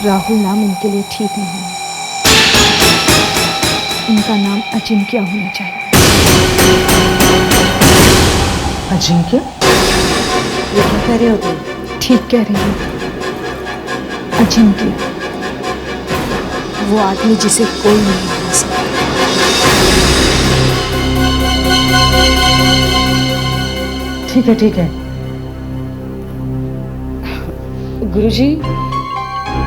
राहुल नाम इनके लिए ठीक नहीं है। इनका नाम अजिंक्य होना चाहिए। अजिंक्य? ये क्या कह रहे हो तुम? ठीक कह रही हूँ। अजिंक्य, वो आदमी जिसे कोई नहीं हरा सकता। ठीक है ठीक है। गुरुजी,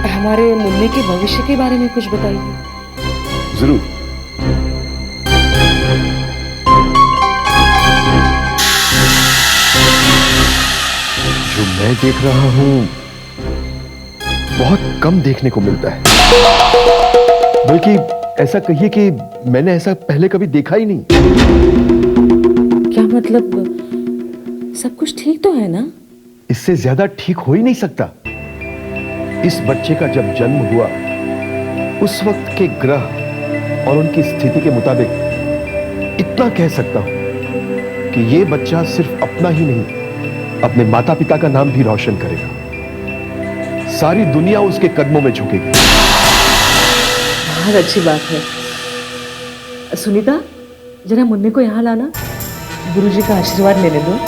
हमारे मुन्ने के भविष्य के बारे में कुछ बताइए। जरूर। जो मैं देख रहा हूं बहुत कम देखने को मिलता है, बल्कि ऐसा कहिए कि मैंने ऐसा पहले कभी देखा ही नहीं। क्या मतलब, सब कुछ ठीक तो है ना? इससे ज्यादा ठीक हो ही नहीं सकता। इस बच्चे का जब जन्म हुआ उस वक्त के ग्रह और उनकी स्थिति के मुताबिक इतना कह सकता हूं कि यह बच्चा सिर्फ अपना ही नहीं, अपने माता पिता का नाम भी रोशन करेगा। सारी दुनिया उसके कदमों में झुकेगी। बहुत अच्छी बात है। सुनीता, जरा मुन्ने को यहां लाना, गुरुजी का आशीर्वाद लेने दो।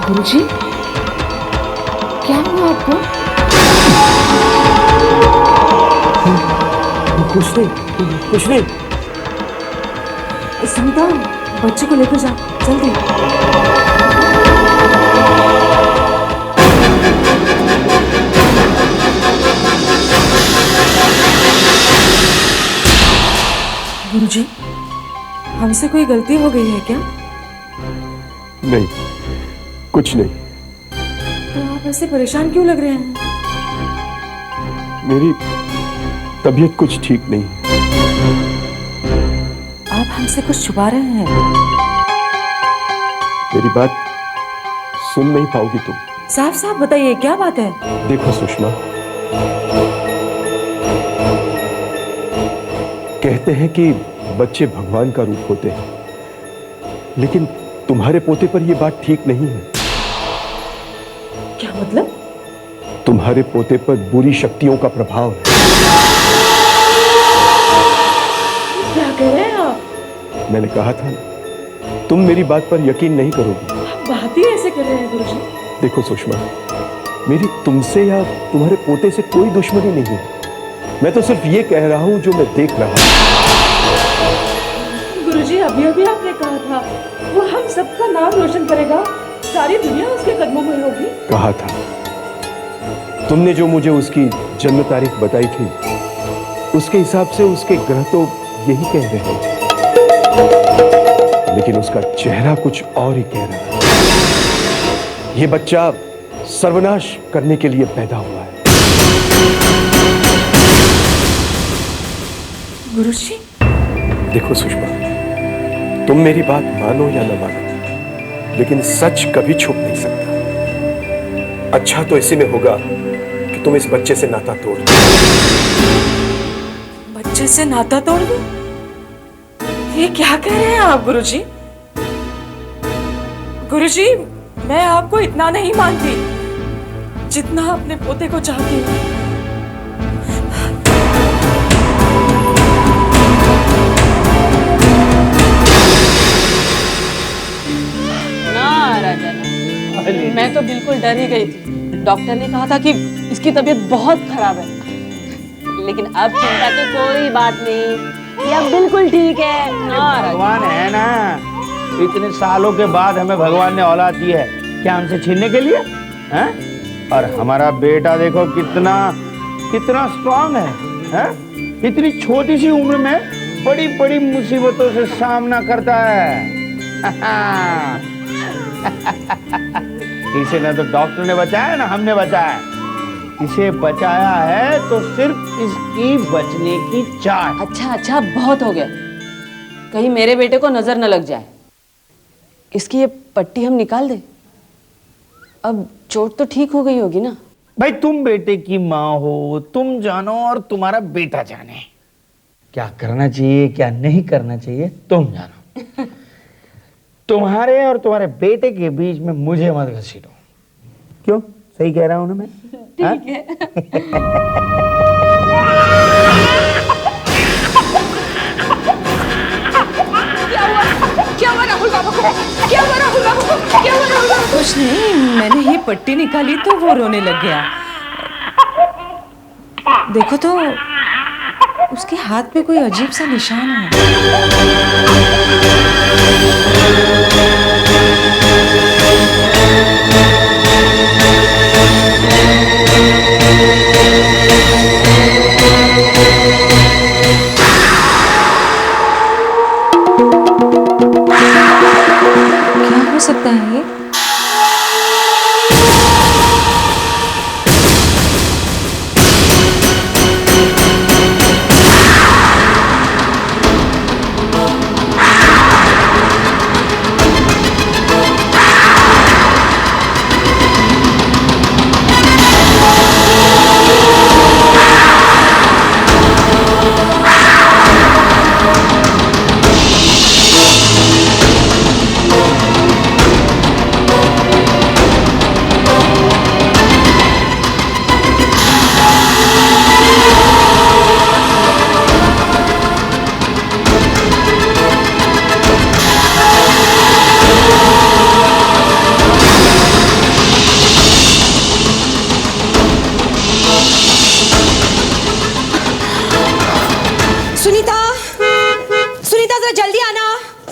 गुरुजी, क्या हुआ आपको? कुछ नहीं, कुछ नहीं। सुनीता, बच्चे को लेकर जा जल्दी। गुरुजी, हमसे कोई गलती हो गई है क्या? नहीं, कुछ नहीं। तो आप ऐसे परेशान क्यों लग रहे हैं? मेरी तबीयत कुछ ठीक नहीं। आप हमसे कुछ छुपा रहे हैं? मेरी बात सुन नहीं पाओगी तुम। साफ साफ बताइए, क्या बात है? देखो सुषमा, कहते हैं कि बच्चे भगवान का रूप होते हैं, लेकिन तुम्हारे पोते पर यह बात ठीक नहीं है। क्या मतलब? तुम्हारे पोते पर बुरी शक्तियों का प्रभाव है। क्या कह रहे हैं आप? मैंने कहा था ना, तुम मेरी बात पर यकीन नहीं करोगी। आप बात ही ऐसे कर रहे हैं गुरुजी। देखो सुषमा, मेरी तुमसे या तुम्हारे पोते से कोई दुश्मनी नहीं है। मैं तो सिर्फ ये कह रहा हूं जो मैं देख रहा हूं। गुरुजी, अभी अभी आपने कहा था वो हम सबका नाम रोशन करेगा, सारी दुनिया उसके कदमों में होगी। कहा था। तुमने जो मुझे उसकी जन्म तारीख बताई थी, उसके हिसाब से उसके ग्रह तो यही कह रहे हैं, लेकिन उसका चेहरा कुछ और ही कह रहा है। यह बच्चा सर्वनाश करने के लिए पैदा हुआ है। गुरुजी, देखो सुषमा, तुम मेरी बात मानो या न मानो, लेकिन सच कभी छुप नहीं सकता। अच्छा तो इसी में होगा कि तुम इस बच्चे से नाता तोड़ दो। बच्चे से नाता तोड़ दो? ये क्या कह रहे हैं आप गुरुजी? गुरुजी, मैं आपको इतना नहीं मानती जितना अपने पोते को चाहती हूँ। मैं तो बिल्कुल डर ही गई थी। डॉक्टर ने कहा था कि इसकी तबीयत बहुत खराब है, लेकिन अब चिंता की कोई बात नहीं, ये अब बिल्कुल ठीक है। भगवान है ना, इतने सालों के बाद हमें भगवान ने औलाद दी है, क्या हमसे छीनने के लिए हैं? और हमारा बेटा देखो कितना कितना स्ट्रांग है, हैं? इतनी छोटी सी उम्र में बड़ी बड़ी मुसीबतों से सामना करता है। इसे ना तो डॉक्टर ने बचाया ना हमने बचाया, इसे बचाया है तो सिर्फ इसकी बचने की चाह। अच्छा बहुत हो गया, कहीं मेरे बेटे को नजर न लग जाए। इसकी ये पट्टी हम निकाल दे। अब चोट तो ठीक हो गई होगी ना? भाई तुम बेटे की माँ हो, तुम जानो और तुम्हारा बेटा जाने क्या करना चाहिए क्या नहीं करना चाहिए, तुम जानो। तुम्हारे और तुम्हारे बेटे के बीच में मुझे मत घसीटो। क्यों, सही कह रहा हूं ना मैं? ठीक है। क्या हुआ राहुल बाबू को? क्या हुआ राहुल बाबू को? क्या हुआ राहुल बाबू को? कुछ नहीं, मैंने ये पट्टी निकाली तो वो रोने लग गया। देखो तो उसके हाथ पे कोई अजीब सा निशान है। क्या हो सकता है ये?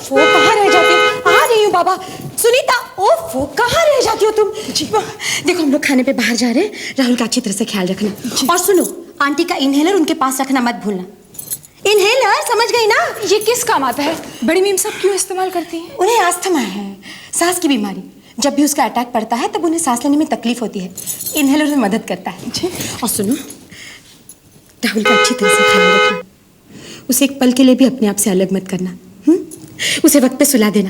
वो कहाँ रह जाती हो? आ रही हूँ बाबा। सुनीता, ओफ, वो कहाँ रह जाती हो तुम? देखो हम लोग खाने पे बाहर जा रहे हैं, राहुल का अच्छी तरह से ख्याल रखना। और सुनो, आंटी का इनहेलर उनके पास रखना मत भूलना। इनहेलर, समझ गई ना? ये किस काम आता है? बड़ी मीम सब क्यों इस्तेमाल करती हैं? उन्हें अस्थमा है, सांस की बीमारी। जब भी उसका अटैक पड़ता है तब उन्हें सांस लेने में तकलीफ होती है, इनहेलर उन्हें मदद करता है। और सुनो, राहुल का अच्छी तरह से ख्याल रखना। उसे एक पल के लिए भी अपने आप से अलग मत करना। उसे वक्त पे सुला देना।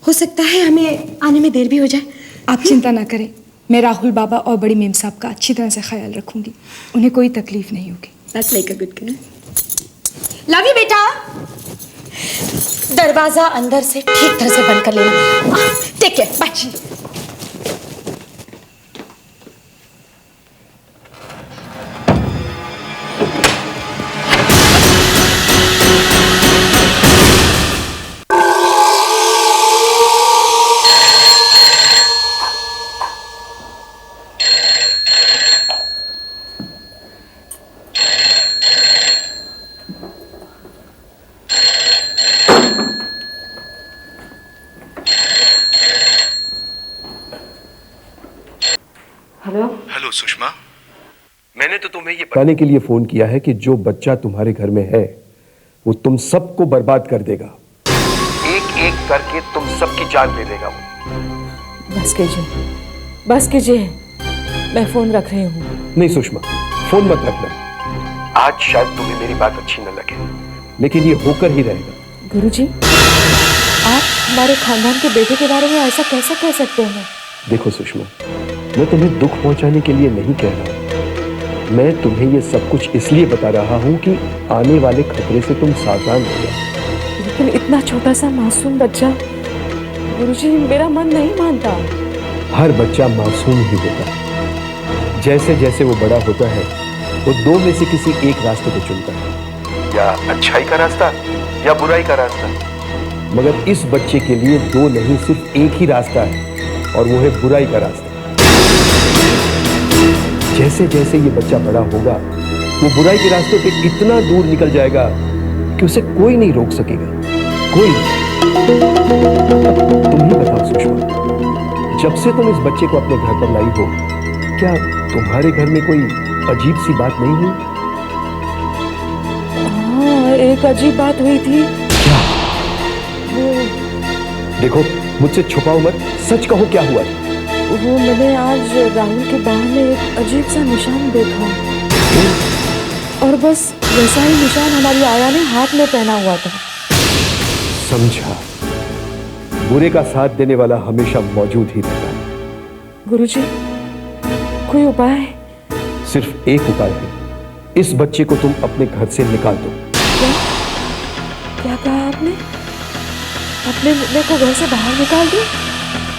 हो सकता है हमें आने में देर भी हो जाए। आप चिंता ना करें, मैं राहुल बाबा और बड़ी मेम साहब का अच्छी तरह से ख्याल रखूंगी। उन्हें कोई तकलीफ नहीं होगी। That's like a good girl. Love you बेटा। दरवाजा अंदर से ठीक तरह से बंद कर लेना। Take care, bye. Hello Sushma, मैंने तो तुम्हें ये बताने के लिए फोन किया है कि जो बच्चा तुम्हारे घर में है वो तुम सबको बर्बाद कर देगा। एक एक करके तुम सबकी जान ले लेगा वो। बस कीजिए, मैं फोन रख रही हूँ। नहीं सुषमा, फोन मत रखना। आज शायद तुम्हें मेरी बात अच्छी न लगे, लेकिन ये होकर ही रहेगा। गुरुजी, आप हमारे खानदान के बेटे के बारे में ऐसा कैसे कह सकते हैं? देखो सुषमा, मैं तुम्हें दुख पहुंचाने के लिए नहीं कह रहा। मैं तुम्हें ये सब कुछ इसलिए बता रहा हूं कि आने वाले खतरे से तुम सावधान हो जाओ। लेकिन इतना छोटा सा मासूम बच्चा, गुरुजी मेरा मन नहीं मानता। हर बच्चा मासूम ही होता है। जैसे जैसे वो बड़ा होता है वो दो में से किसी एक रास्ते को चुनता है, या अच्छाई का रास्ता या बुराई का रास्ता। मगर इस बच्चे के लिए दो नहीं, सिर्फ एक ही रास्ता है, और वो है बुराई का रास्ता। जैसे जैसे ये बच्चा बड़ा होगा वो बुराई के रास्ते पे इतना दूर निकल जाएगा कि उसे कोई नहीं रोक सकेगा, कोई नहीं। तुम ही बताओ सुषमा, जब से तुम इस बच्चे को अपने घर पर लाई हो, क्या तुम्हारे घर में कोई अजीब सी बात नहीं हुई? हाँ, एक एक अजीब बात हुई थी। क्या? देखो, मुझसे छुपाओ मत, सच कहो क्या हुआ? वो मैंने आज राहुल के बाह में एक अजीब सा निशान देखा, और बस वैसा ही निशान हमारी आया ने हाथ में पहना हुआ था। समझा। बुरे का साथ देने वाला हमेशा मौजूद ही रहता है। गुरुजी, कोई उपाय? सिर्फ एक उपाय है, इस बच्चे को तुम अपने घर से निकाल दो। क्या? क्या कहा आपने? अपने मुन्ने को घर से बाहर निकाल दो?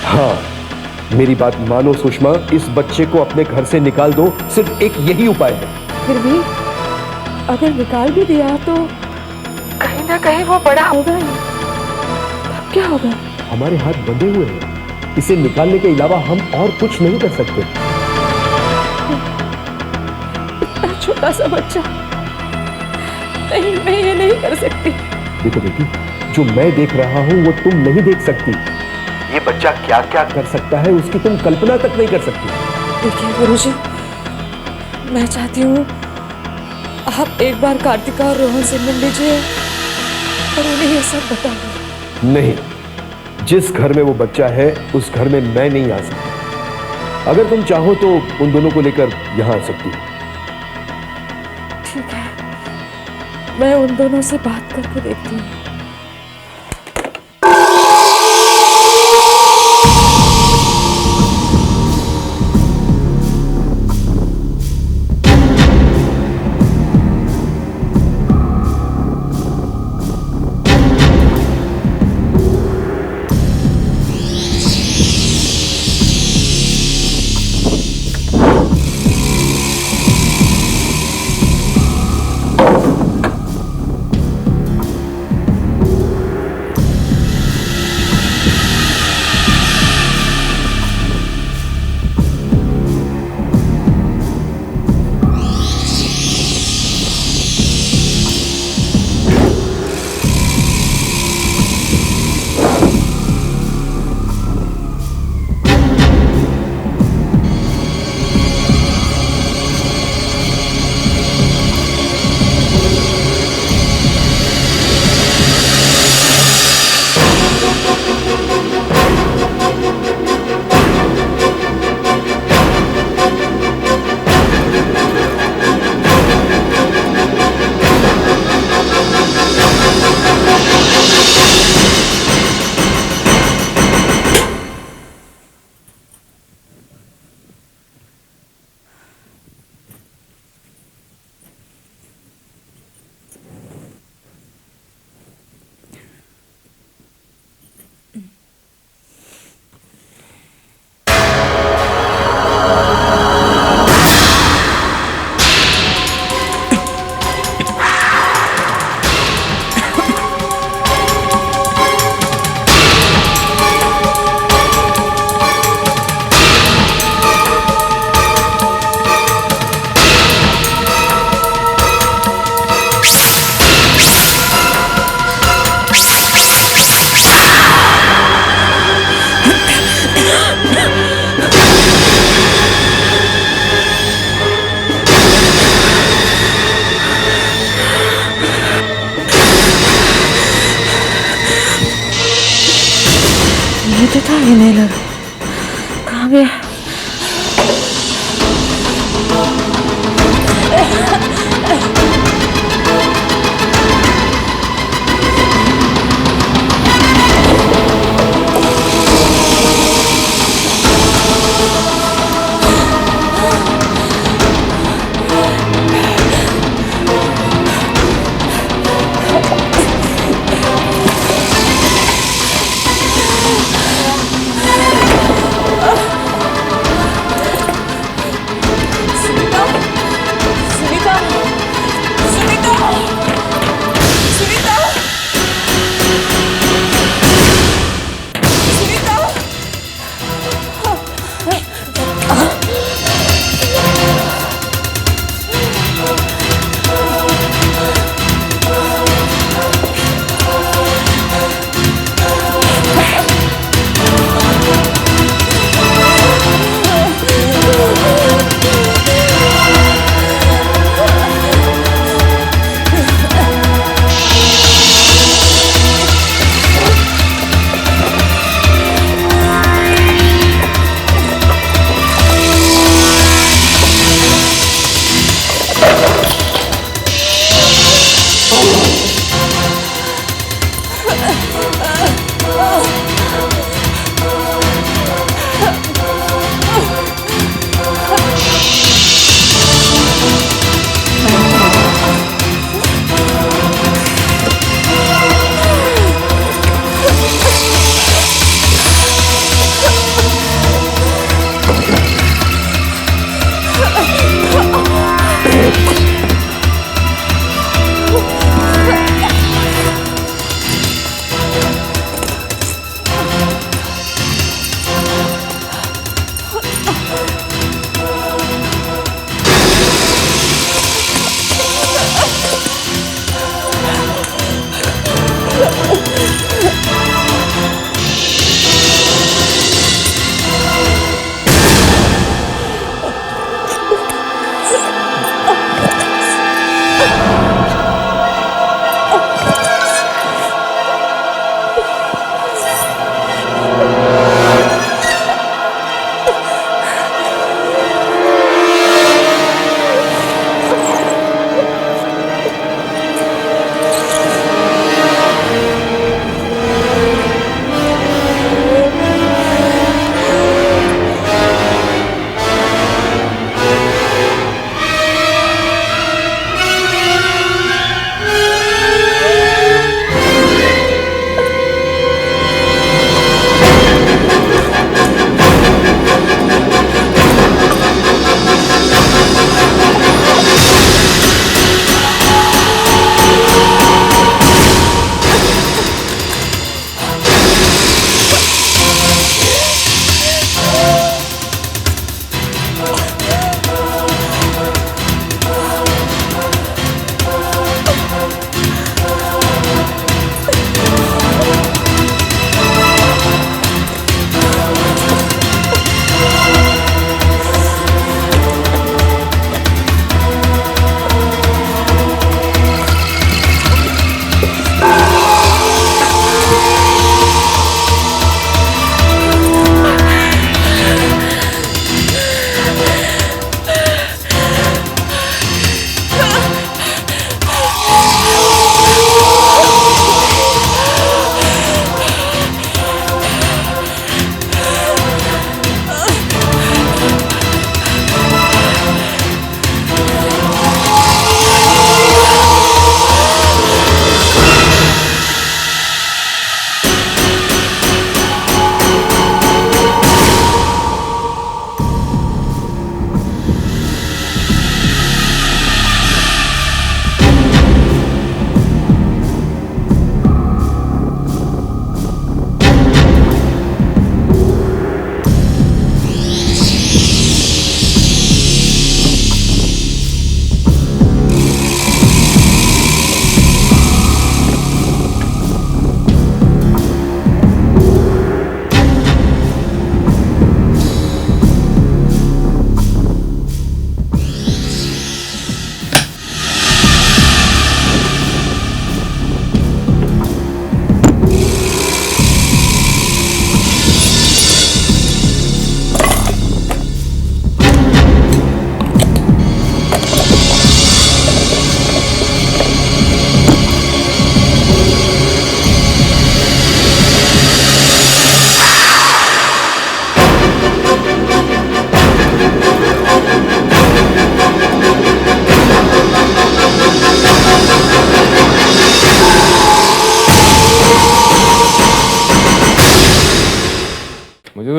हाँ, मेरी बात मानो सुषमा, इस बच्चे को अपने घर से निकाल दो, सिर्फ एक यही उपाय है। फिर भी अगर निकाल भी दिया तो कहीं ना कहीं वो बड़ा होगा ही, तब क्या होगा? हमारे हाथ बंधे हुए हैं, इसे निकालने के अलावा हम और कुछ नहीं कर सकते। इतना छोटा सा बच्चा, नहीं, मैं ये नहीं कर सकती। देखो बेटी, जो मैं देख रहा हूं वो तुम नहीं देख सकती। ये बच्चा क्या क्या कर सकता है उसकी तुम कल्पना तक नहीं कर सकती। देखिए गुरुजी, मैं चाहती हूँ आप एक बार कार्तिका और रोहन से मिल लीजिए और उन्हें ये सब बता दीजिए। नहीं, जिस घर में वो बच्चा है उस घर में मैं नहीं आ सकता। अगर तुम चाहो तो उन दोनों को लेकर यहां आ सकती हो। ठीक है, मैं उन दोनों से बात करके देखती हूँ। ये तो था इनहेलर, कहाँ गया?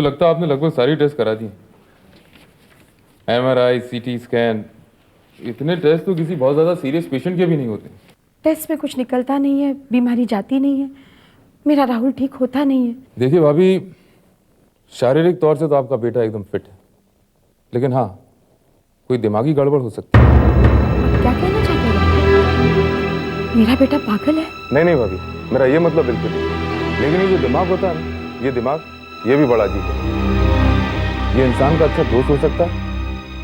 मुझे लगता है आपने लगभग सारी टेस्ट करा दी। MRI, CT स्कैन, इतने टेस्ट तो किसी बहुत ज़्यादा सीरियस पेशेंट के भी नहीं होते। टेस्ट में कुछ निकलता नहीं है, बीमारी जाती नहीं है, मेरा राहुल ठीक होता नहीं है। देखिए भाभी, शारीरिक तौर से तो आपका बेटा एकदम फिट है, लेकिन हाँ, कोई दिमागी गड़बड़ हो सकती है। क्या कहना चाहते हो? मेरा बेटा पागल है? नहीं भाभी, मेरा ये मतलब बिल्कुल नहीं। लेकिन ये जो दिमाग होता है ना, ये दिमाग, ये भी बड़ा अजीब है। ये इंसान का अच्छा दोस्त हो सकता है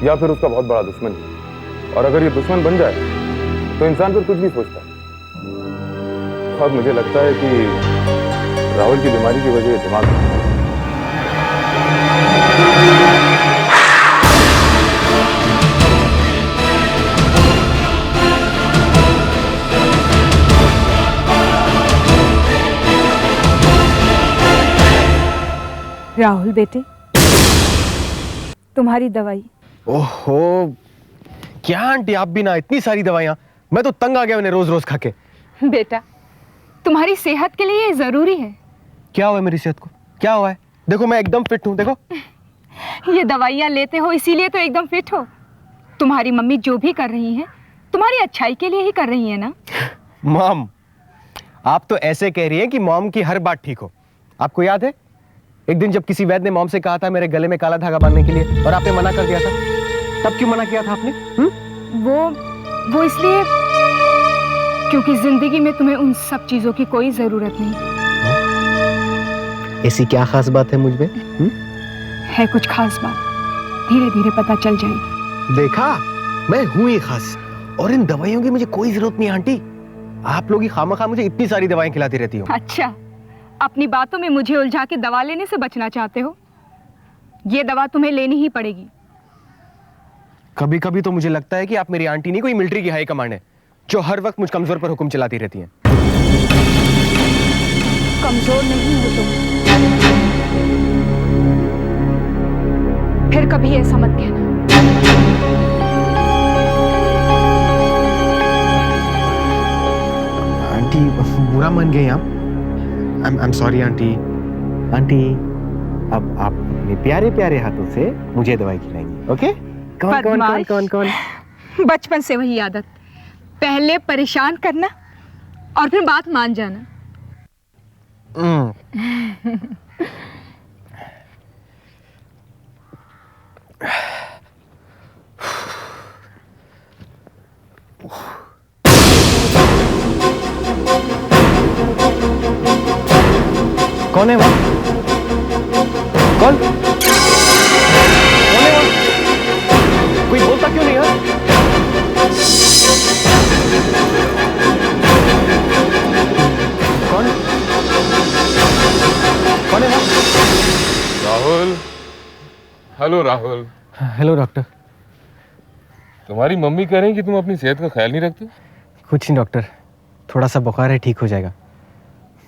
या फिर उसका बहुत बड़ा दुश्मन है। और अगर ये दुश्मन बन जाए तो इंसान फिर कुछ भी सोचता है। और मुझे लगता है कि राहुल की बीमारी की वजह दिमाग है। राहुल बेटे, तुम्हारी दवाई। ओहो, क्या आंटी आप भी ना, इतनी सारी दवाइयाँ, मैं तो तंग आ गया उन्हें रोज रोज खा के। बेटा, तुम्हारी सेहत के लिए ये जरूरी है। क्या हुआ है मेरी सेहत को? क्या हुआ है? देखो मैं एकदम फिट हूँ, देखो। ये दवाइयाँ लेते हो इसीलिए तो एकदम फिट हो। तुम्हारी मम्मी जो भी कर रही हैं, तुम्हारी अच्छाई के लिए ही कर रही है ना। मॉम, आप तो ऐसे कह रही हैं कि मॉम की हर बात ठीक हो। आपको याद है एक दिन जब किसी वैद्य ने मॉम से कहा था मेरे गले में काला धागा बांधने के लिए, और आपने मना कर दिया था? तब क्यों मना किया था आपने? वो इसलिए क्योंकि जिंदगी में तुम्हें उन सब चीजों की कोई जरूरत नहीं। ऐसी क्या खास बात है मुझ में? है कुछ खास बात, धीरे धीरे पता चल जाएगी। देखा, मैं हूं ही खास, और इन दवाइयों की मुझे कोई जरूरत नहीं आंटी। आप लोग ही खामखा मुझे इतनी सारी दवाएं खिलाती रहती हो। अच्छा, अपनी बातों में मुझे उलझा के दवा लेने से बचना चाहते हो? ये दवा तुम्हें लेनी ही पड़ेगी। कभी कभी तो मुझे लगता है कि आप मेरी आंटी नहीं, कोई मिलिट्री की हाई कमांड है जो हर वक्त मुझ कमजोर पर हुक्म चलाती रहती हैं। कमजोर नहीं हो तुम, फिर कभी ऐसा मत कहना। आंटी बुरा मान गए आप। I'm sorry aunty. आंटी, अब आप अपने प्यारे प्यारे हाथों से मुझे दवाई खिलाएंगी, ओके? कौन? बचपन से वही आदत, पहले परेशान करना और फिर बात मान जाना। कौन है वो? कौन है वो? कोई बोलता क्यों नहीं है? कौन है वो? Rahul. Hello Rahul. Hello doctor. तुम्हारी मम्मी कह रही हैं कि तुम अपनी सेहत का ख्याल नहीं रखते। कुछ नहीं डॉक्टर, थोड़ा सा बुखार है, ठीक हो जाएगा।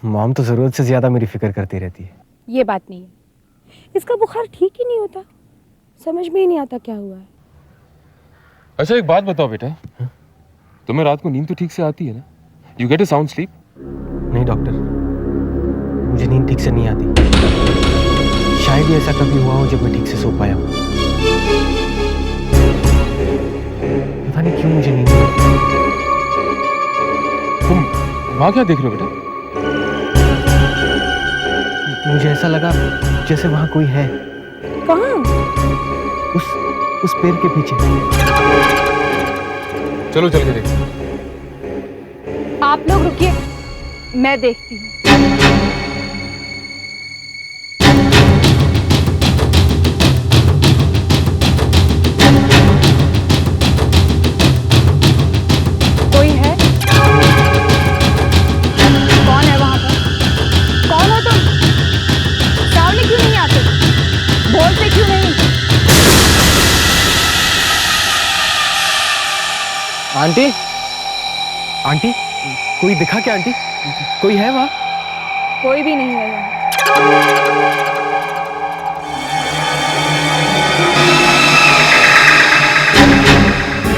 मॉम तो जरूरत से ज्यादा मेरी फिक्र करती रहती है। ये बात नहीं है, इसका बुखार ठीक ही नहीं होता, समझ में ही नहीं आता क्या हुआ है। अच्छा एक बात बताओ बेटा, तुम्हें रात को नींद तो ठीक से आती है ना? You get a sound sleep? नहीं डॉक्टर, मुझे नींद ठीक से नहीं आती। शायद ही ऐसा कभी हुआ हो जब मैं ठीक से सो पाया हूँ। पता नहीं क्यों मुझे नींद नहीं आती। तुम वहां क्या देख रहे हो बेटा? मुझे ऐसा लगा जैसे वहां कोई है। कहाँ? उस पेड़ के पीछे। चलो चल के देखते। आप लोग रुकिए, मैं देखती हूँ। कोई है? कौन है वहां पर? कौन हो तुम? सामने क्यों नहीं आते? बोलते क्यों नहीं? आंटी, आंटी, कोई दिखा क्या आंटी? कोई है वहां? कोई भी नहीं है यहाँ।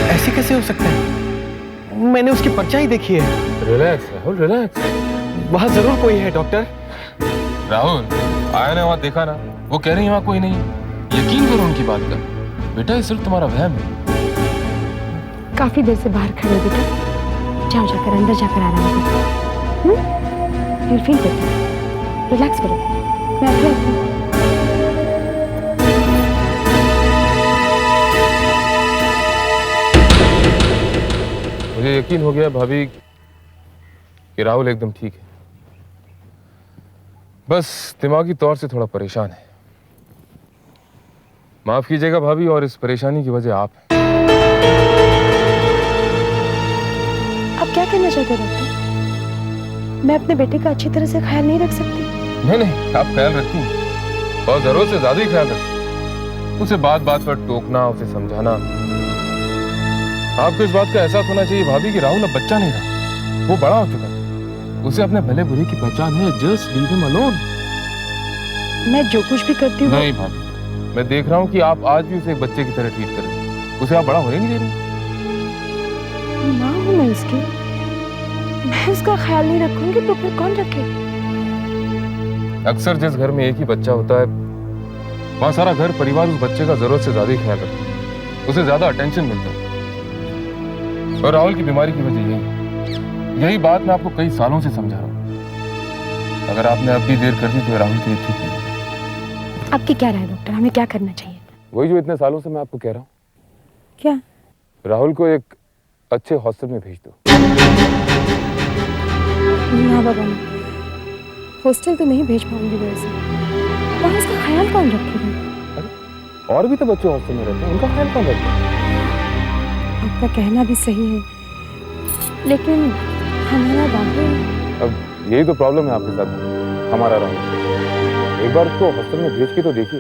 ऐसे कैसे हो सकता है? मैंने उसकी परछाई देखी है। Relax Rahul, relax. वहां जरूर कोई है डॉक्टर। राहुल आया ना, वहाँ देखा ना, वो कह रही है वहाँ कोई नहीं है। यकीन करो उनकी बात का। बेटा ये सिर्फ तुम्हारा वहम है। काफी देर से बाहर खड़े हो बेटा, जाओ जाकर अंदर जाकर आराम करो। यू फील बेटर, रिलैक्स करो। मैं अभी आती हूँ। मुझे यकीन हो गया भाभी कि राहुल एकदम ठीक है, बस दिमागी तौर से थोड़ा परेशान है। माफ कीजिएगा भाभी, और इस परेशानी की वजह आप हैं। आप क्या कहना चाहते हो डॉक्टर? मैं अपने बेटे का अच्छी तरह से ख्याल नहीं रख सकती? नहीं, आप ख्याल रखती हैं और जरूरत से ज्यादा ही ख्याल रखती। उसे बात बात पर टोकना, उसे समझाना। आपको इस बात का एहसास होना चाहिए भाभी कि राहुल अब बच्चा नहीं रहा, वो बड़ा हो चुका है। उसे अपने भले बुरे की पहचान है। Just leave him alone. मैं जो कुछ भी करती हूँ। नहीं भाभी, मैं देख रहा हूँ कि आप आज भी उसे एक बच्चे की तरह ट्रीट कर रहे हैं। उसे आप बड़ा होने नहीं दे रहे। माँ हूँ मैं उसकी, मैं उसका ख्याल नहीं रखूंगी तो फिर कौन रखे? अक्सर जिस घर में एक ही बच्चा होता है, वहाँ सारा घर परिवार उस बच्चे का जरूरत से ज्यादा ही ख्याल रखता है, उसे ज्यादा अटेंशन मिलता है। और राहुल की बीमारी की वजह यही बात मैं आपको कई सालों से समझा रहा हूँ। अगर आपने अब भी देर कर दी तो राहुल के लिए ठीक नहीं होगा। आपकी क्या राय डॉक्टर, हमें क्या करना चाहिए? वही जो इतने सालों से मैं आपको कह रहा हूँ। क्या? राहुल को एक अच्छे हॉस्टल में भेज दो। ना बाबा, हॉस्टल तो नहीं भेज पाऊंगी वैसे। वहाँ उसका ख्याल कौन रखेगा? और भी तो बच्चे हॉस्टल में रहते हैं, उनका ख्याल कौन रखेगा? आपका कहना भी सही है, लेकिन हमारा राहुल। अब यही तो प्रॉब्लम है आपके साथ, हमारा राहुल। एक बार उसको हॉस्टल में भेज के तो देखिए,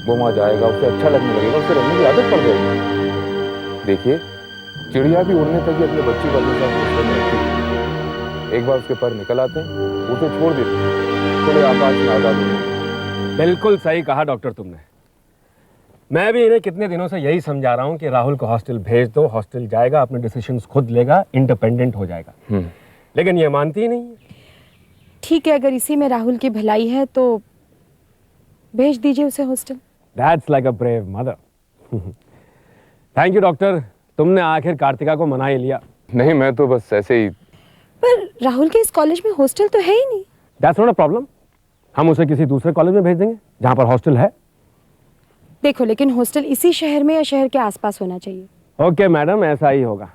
वो वहाँ जाएगा, उसे अच्छा लगने लगेगा, उसे रहने की आदत पड़ जाएगी। देखिए, चिड़िया भी उड़ने तक ही अपने बच्चे को अपने साथ हॉस्टल में रखती है। एक बार उसके पर निकल आते हैं, उसे छोड़ देते हैं, खुले आकाश में आजाद होने। बिल्कुल सही कहा डॉक्टर तुमने। मैं भी इन्हें कितने दिनों से यही समझा रहा हूँ कि राहुल को हॉस्टल भेज दो, हॉस्टल जाएगा, अपने डिसीजंस खुद लेगा, इंडिपेंडेंट हो जाएगा। लेकिन ये मानती ही नहीं है। ठीक है, अगर इसी में राहुल की भलाई है तो भेज दीजिए उसे hostel. That's like a brave mother. Thank you doctor, तुमने आखिर कार्तिका को मना ही लिया। नहीं, मैं तो बस ऐसे ही। पर राहुल के इस कॉलेज में हॉस्टल तो है ही नहीं। दैट्स नॉट अ प्रॉब्लम, हम उसे किसी दूसरे कॉलेज में भेज देंगे जहाँ पर हॉस्टल है। देखो, लेकिन हॉस्टल इसी शहर में या शहर के आसपास होना चाहिए। ओके मैडम, ऐसा ही होगा।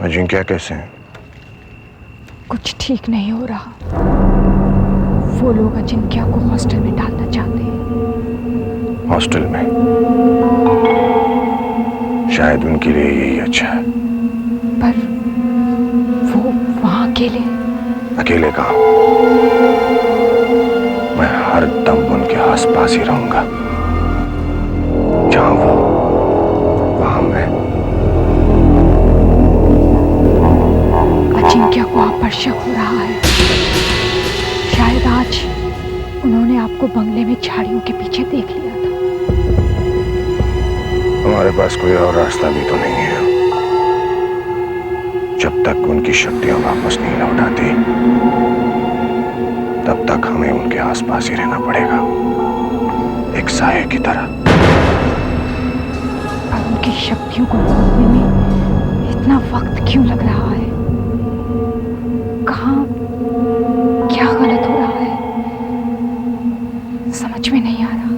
अजिंक्य कैसे हैं? कुछ ठीक नहीं हो रहा। वो लोग अजिंक्य को हॉस्टल में डालना चाहते हैं। हॉस्टल में? शायद उनके लिए यही अच्छा है। पर वो वहाँ अकेले कहाँ? मैं हर दम उनके आसपास ही रहूंगा। जहाँ वो, वहाँ मैं। अजिंक्य को आप पर शक हो रहा है। शायद आज उन्होंने आपको बंगले में झाड़ियों के पीछे देख लिया था। हमारे पास कोई और रास्ता भी तो नहीं है। जब तक उनकी शक्तियां वापस नहीं लौट आती, तब तक हमें उनके आसपास ही रहना पड़ेगा, एक साये की तरह। और उनकी शक्तियों को लौटने में इतना वक्त क्यों लग रहा है? कहाँ क्या गलत हो रहा है, समझ में नहीं आ रहा।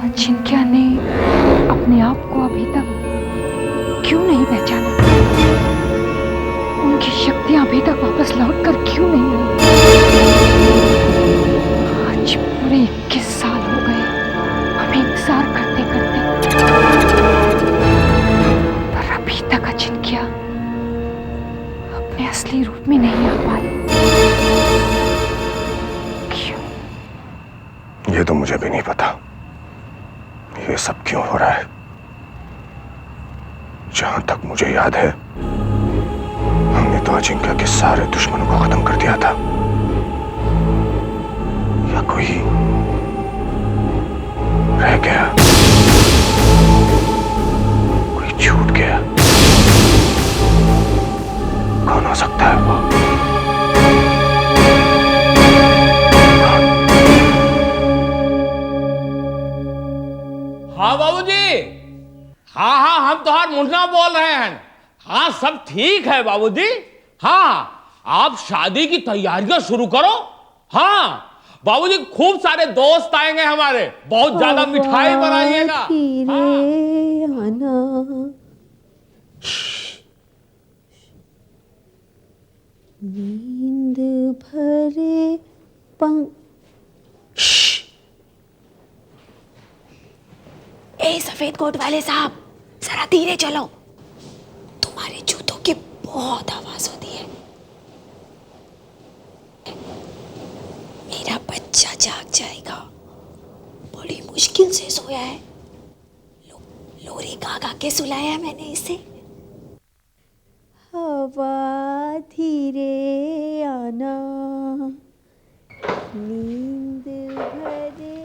अजिंक्य ने अपने आप को अभी तक क्यों नहीं पहचाना? उनकी शक्तियां अभी तक वापस लौटकर क्यों नहीं आई? आज पूरे 21 साल हो गए हमें इंतजार करते करते, पर अभी तक अजिंक्य अपने असली रूप में नहीं आ पाए। क्यों? मुझे भी नहीं पता ये सब क्यों हो रहा है। जहां तक मुझे याद है, हमने तो अजिंक्य के सारे दुश्मनों को खत्म कर दिया था। या कोई रह गया, कोई छूट गया। कौन हो सकता है वो? हाँ बाबूजी, हाँ हाँ हम तो मुन्ना बोल रहे हैं। हाँ सब ठीक है बाबूजी। हाँ आप शादी की तैयारियां शुरू करो। हाँ बाबूजी खूब सारे दोस्त आएंगे हमारे, बहुत ज्यादा मिठाई बनाइएगा। नींद भरे पंख। ए सफेद कोट वाले साहब, जरा धीरे चलो, तुम्हारे जूतों की बहुत आवाज होती है। मेरा बच्चा जाग जाएगा, बड़ी मुश्किल से सोया है। लोरी गा गा के सुलाया मैंने इसे। हवा धीरे आना, नींद भरे।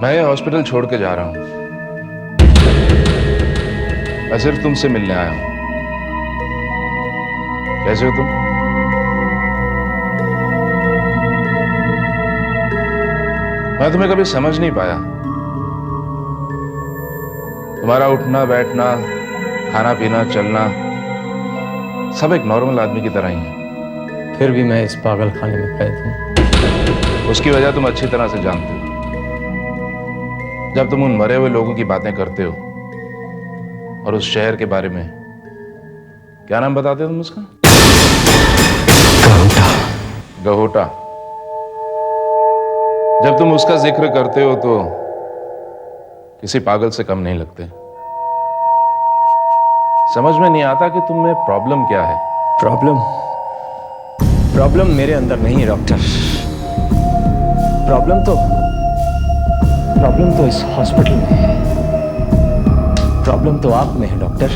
मैं ये हॉस्पिटल छोड़ के जा रहा हूं। मैं सिर्फ तुमसे मिलने आया हूं। कैसे हो तुम? मैं तुम्हें कभी समझ नहीं पाया। तुम्हारा उठना बैठना, खाना पीना, चलना सब एक नॉर्मल आदमी की तरह ही है। फिर भी मैं इस पागल खाने में कैद हूं। उसकी वजह तुम अच्छी तरह से जानते हो। जब तुम उन मरे हुए लोगों की बातें करते हो और उस शहर के बारे में, क्या नाम बताते हो तुम उसका? गहोटा। जब तुम उसका जिक्र करते हो तो किसी पागल से कम नहीं लगते। समझ में नहीं आता कि तुम में प्रॉब्लम क्या है। प्रॉब्लम मेरे अंदर नहीं है डॉक्टर। प्रॉब्लम तो इस हॉस्पिटल में है। प्रॉब्लम तो आप में है डॉक्टर।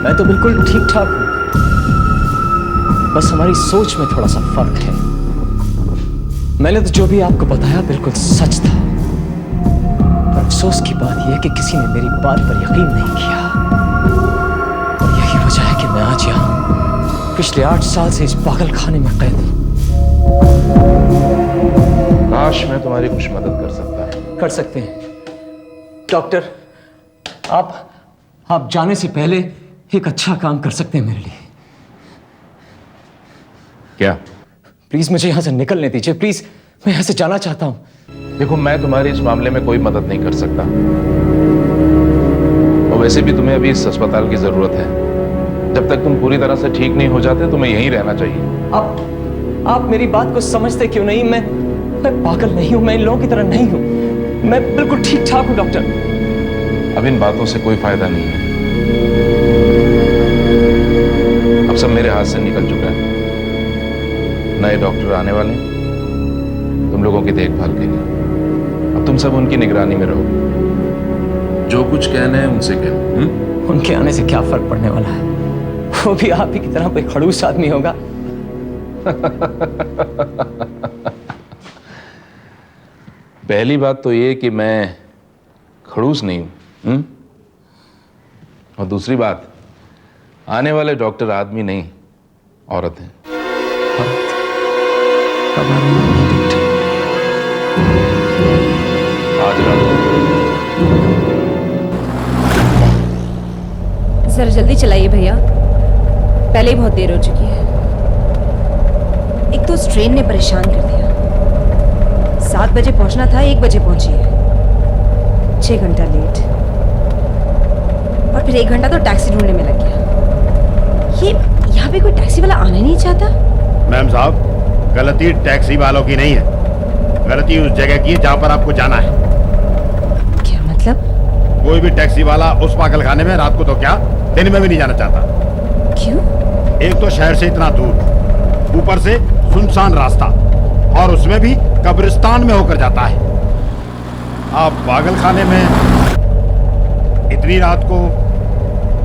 मैं तो बिल्कुल ठीक ठाक हूं, बस हमारी सोच में थोड़ा सा फर्क है। मैंने तो जो भी आपको बताया बिल्कुल सच था, पर अफसोस की बात यह है कि किसी ने मेरी बात पर यकीन नहीं किया। और यही वजह है कि मैं आज यहां पिछले 8 साल से इस पागल खाने में कैद हूं। काश मैं तुम्हारी कुछ मदद कर सकता। कर सकते हैं डॉक्टर। आप जाने से पहले एक अच्छा काम कर सकते हैं मेरे लिए। क्या? प्लीज मुझे यहां से निकलने दीजिए, प्लीज। मैं यहां से जाना चाहता हूं। देखो, मैं तुम्हारी इस मामले में कोई मदद नहीं कर सकता, और वैसे भी तुम्हें अभी इस अस्पताल की जरूरत है। जब तक तुम पूरी तरह से ठीक नहीं हो जाते तुम्हें यहीं रहना चाहिए। आप मेरी बात को समझते क्यों नहीं? मैं पागल नहीं हूं, मैं इन लोगों की तरह नहीं हूं। मैं बिल्कुल ठीक ठाक हूं डॉक्टर। अब इन बातों से कोई फायदा नहीं है। अब सब मेरे हाथ से निकल चुका है। नए डॉक्टर आने वाले हैं तुम लोगों की देखभाल के लिए। अब तुम सब उनकी निगरानी में रहो। जो कुछ कहना है उनसे कहना। उनके आने से क्या फर्क पड़ने वाला है? वो भी आप ही की तरह कोई खड़ूस आदमी होगा। पहली बात तो ये कि मैं खड़ूस नहीं हूं, और दूसरी बात, आने वाले डॉक्टर आदमी नहीं औरत हैं। आज जरा जल्दी चलाइए भैया, पहले ही बहुत देर हो चुकी है। एक तो उस ट्रेन ने परेशान कर दिया। 7 बजे पहुंचना था, 1 बजे पहुंची है। 6 घंटा लेट, और फिर 1 घंटा तो टैक्सी ढूंढने में लग गया। ये यहाँ पे कोई टैक्सी वाला आना नहीं चाहता। मैम साहब, गलती टैक्सी वालों की नहीं है, गलती उस जगह की है जहाँ पर आपको जाना है। क्या मतलब? कोई भी टैक्सी वाला उस पागल खाने में रात को तो क्या, दिन में भी नहीं जाना चाहता। क्यों? एक तो शहर से इतना दूर, ऊपर से सुनसान रास्ता, और उसमें भी कब्रिस्तान में होकर जाता है। आप पागलखाने में इतनी रात को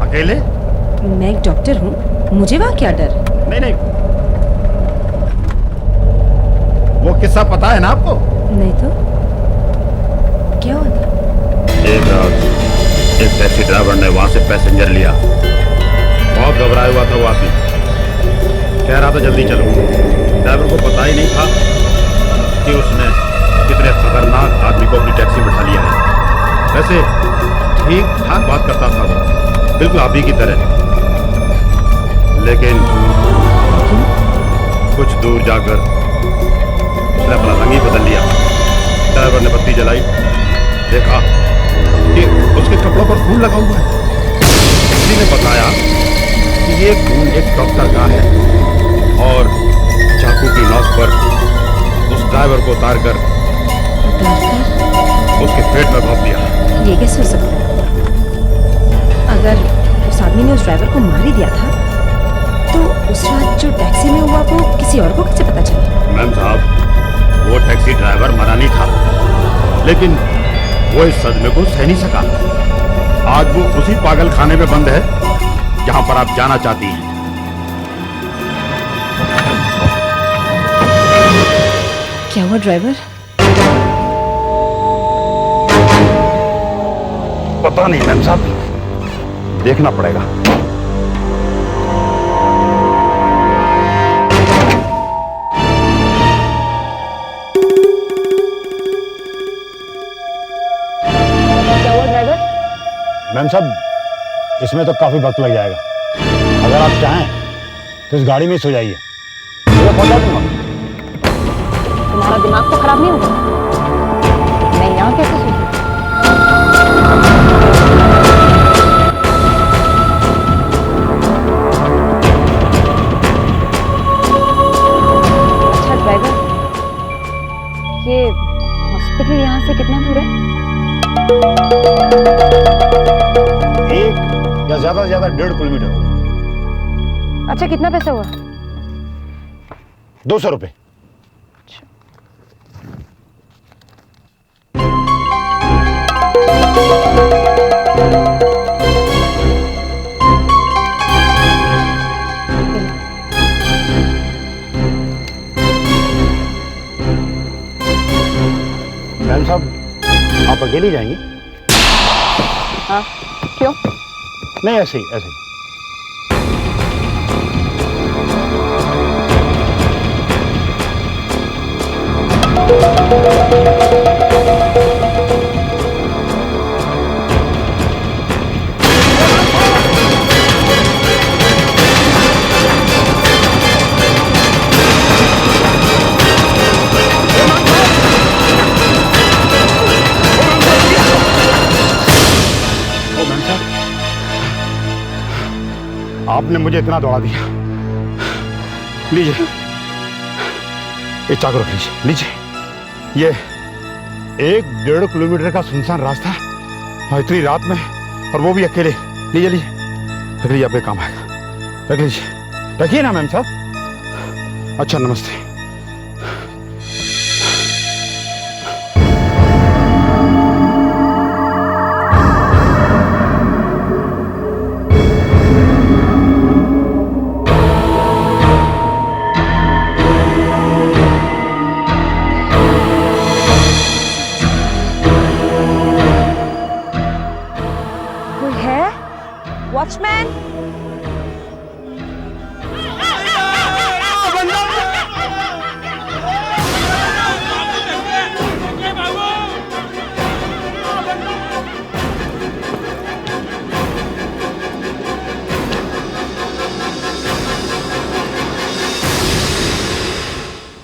अकेले? मैं एक डॉक्टर हूँ, मुझे वहाँ क्या डर? नहीं नहीं, वो किस्सा पता है ना आपको? नहीं तो क्या हुआ था? एक रात एक टैक्सी ड्राइवर ने वहां से पैसेंजर लिया। बहुत घबराया हुआ था वो आदमी, कह रहा था जल्दी चलो। ड्राइवर को पता ही नहीं था कि उसने कितने खतरनाक आदमी को अपनी टैक्सी बिठा लिया है। वैसे ठीक ठाक बात करता था वो, बिल्कुल आप ही की तरह, लेकिन कुछ दूर जाकर उसने अपना रंग ही बदल लिया। ड्राइवर ने बत्ती जलाई, देखा कि उसके कपड़ों पर खून लगा हुआ है। किसी ने बताया कि ये खून एक डॉक्टर का है, और चाकू की नोक पर उस ड्राइवर को उतारकर उसके पेट में भोंक दिया। ये कैसे हो सकता है? अगर उस आदमी ने उस ड्राइवर को मार ही दिया था, तो उस रात जो टैक्सी में हुआ वो किसी और को कैसे पता चला? मैम साहब, वो टैक्सी ड्राइवर मरा नहीं था, लेकिन वो इस सदमे को सह नहीं सका। आज वो उसी पागल खाने में बंद है जहां पर आप जाना चाहती हैं। क्या हुआ ड्राइवर? पता नहीं मैम साहब, देखना पड़ेगा। मैम साहब, इसमें तो काफी वक्त लग जाएगा। अगर आप चाहें तो इस गाड़ी में ही सो जाइए, मैं पहुंचा दूंगा। तुम्हारा दिमाग तो खराब नहीं होगा? मैं यहाँ कैसे सो सकती? अच्छा ड्राइवर, ये हॉस्पिटल यहाँ से कितना दूर है? एक या ज्यादा से ज्यादा 1.5 किलोमीटर होगा। अच्छा, कितना पैसा हुआ? 200 रुपए। मैम साहब, आप अकेले जाएंगे? हाँ, क्यों? नहीं, ऐसे ही ऐसे ही। आपने मुझे इतना दौड़ा दिया। लीजिए, ये चाकू रख लीजिए, लीजिए। ये 1.5 किलोमीटर का सुनसान रास्ता और इतनी रात में, और वो भी अकेले। लीजिए लीजिए, रख लीजिए, आपके काम आएगा। रख लीजिए, रखिए ना मैम साहब। अच्छा, नमस्ते। वॉचमैन,